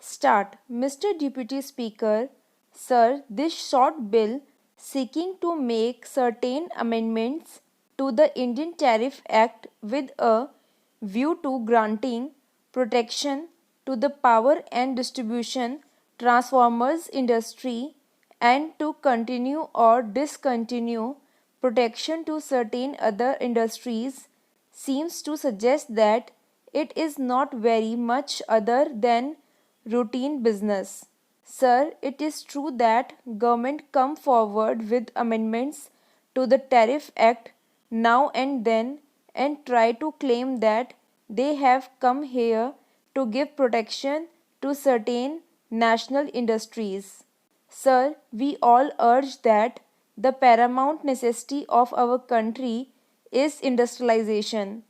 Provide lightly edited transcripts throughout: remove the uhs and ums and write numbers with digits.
Start. Mr. Deputy Speaker, Sir, this short bill seeking to make certain amendments to the Indian Tariff Act with a view to granting protection to the power and distribution transformers industry and to continue or discontinue protection to certain other industries seems to suggest that it is not very much other than routine business. Sir, it is true that government come forward with amendments to the Tariff Act now and then and try to claim that they have come here to give protection to certain national industries. Sir, we all urge that the paramount necessity of our country is industrialization,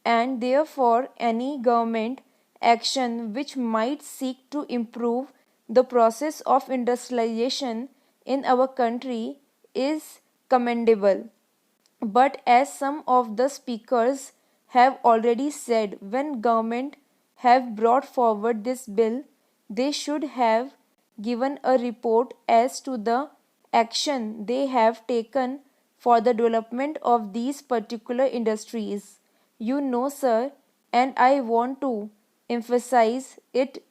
and therefore any government action which might seek to improve the process of industrialization in our country is commendable. But as some of the speakers have already said, when government have brought forward this bill, they should have given a report as to the action they have taken for the development of these particular industries. You know, sir, and I want to emphasize it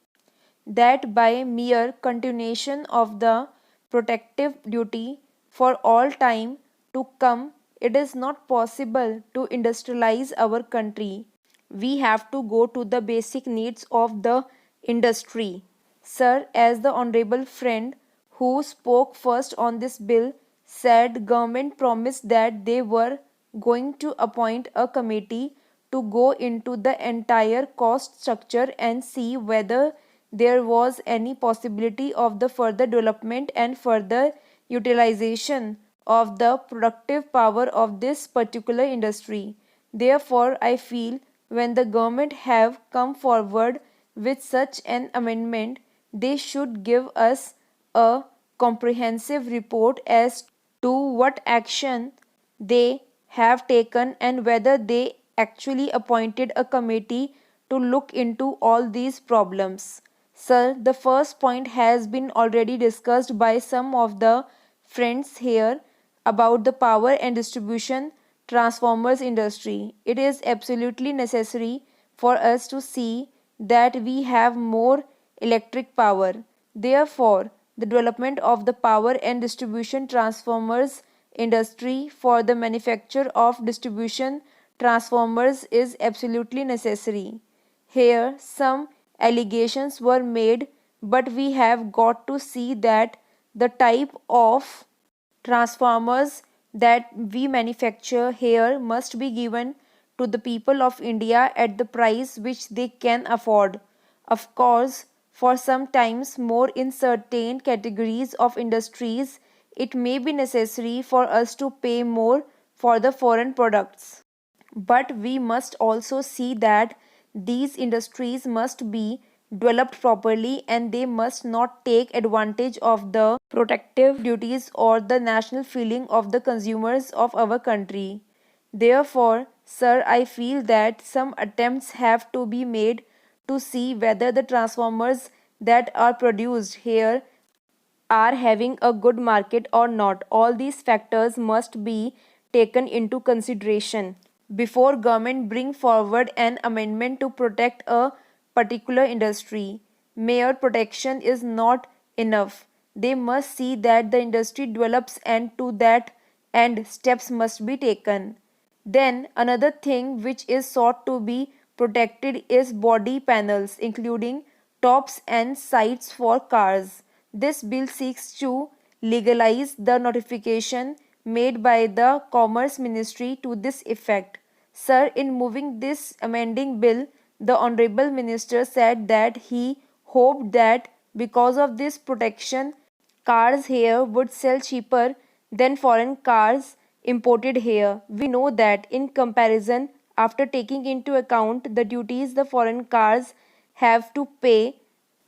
that by mere continuation of the protective duty for all time to come, it is not possible to industrialize our country. We have to go to the basic needs of the industry. Sir, as the honorable friend who spoke first on this bill said, government promised that they were going to appoint a committee to go into the entire cost structure and see whether there was any possibility of the further development and further utilization of the productive power of this particular industry. Therefore, I feel when the government have come forward with such an amendment, they should give us a comprehensive report as to what action they have taken and whether they actually appointed a committee to look into all these problems. Sir, the first point has been already discussed by some of the friends here about the power and distribution transformers industry. It is absolutely necessary for us to see that we have more electric power. Therefore, the development of the power and distribution transformers industry for the manufacture of distribution transformers is absolutely necessary. Here, some allegations were made, but we have got to see that the type of transformers that we manufacture here must be given to the people of India at the price which they can afford. Of course, for sometimes more in certain categories of industries, it may be necessary for us to pay more for the foreign products. But we must also see that these industries must be developed properly and they must not take advantage of the protective duties or the national feeling of the consumers of our country. Therefore, sir, I feel that some attempts have to be made to see whether the transformers that are produced here are having a good market or not. All these factors must be taken into consideration before government bring forward an amendment to protect a particular industry. Mere protection is not enough. They must see that the industry develops and to that end steps must be taken. Then another thing which is sought to be protected is body panels including tops and sides for cars. This bill seeks to legalize the notification made by the Commerce Ministry to this effect. Sir, in moving this amending bill, the Honorable Minister said that he hoped that because of this protection, cars here would sell cheaper than foreign cars imported here. We know that in comparison, after taking into account the duties the foreign cars have to pay,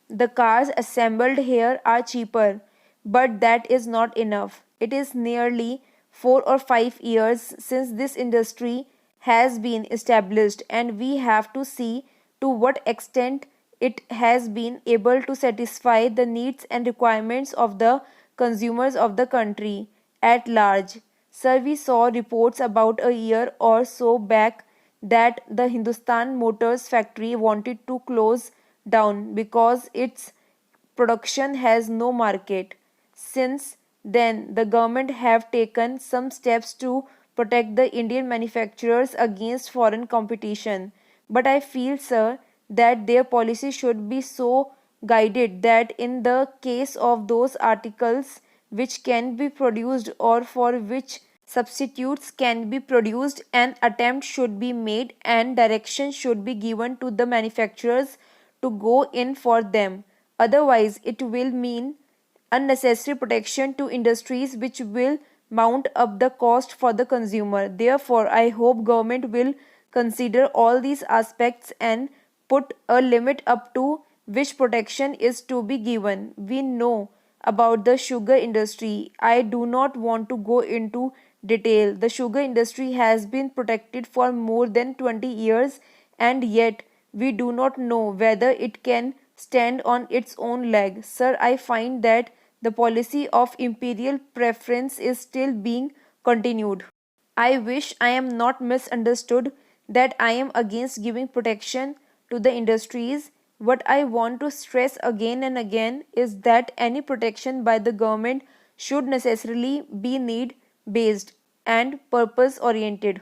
the cars assembled here are cheaper, but that is not enough. It is nearly 4 or 5 years since this industry has been established, and we have to see to what extent it has been able to satisfy the needs and requirements of the consumers of the country at large. Sir, we saw reports about a year or so back that the Hindustan Motors factory wanted to close down because its production has no market. Since then, the government have taken some steps to protect the Indian manufacturers against foreign competition. But I feel, sir, that their policy should be so guided that in the case of those articles which can be produced or for which substitutes can be produced, an attempt should be made and direction should be given to the manufacturers to go in for them. Otherwise, it will mean unnecessary protection to industries which will mount up the cost for the consumer. Therefore, I hope government will consider all these aspects and put a limit up to which protection is to be given. We know about the sugar industry. I do not want to go into detail. The sugar industry has been protected for more than 20 years and yet we do not know whether it can stand on its own leg. Sir, I find that the policy of imperial preference is still being continued. I wish I am not misunderstood that I am against giving protection to the industries. What I want to stress again and again is that any protection by the government should necessarily be need based and purpose oriented.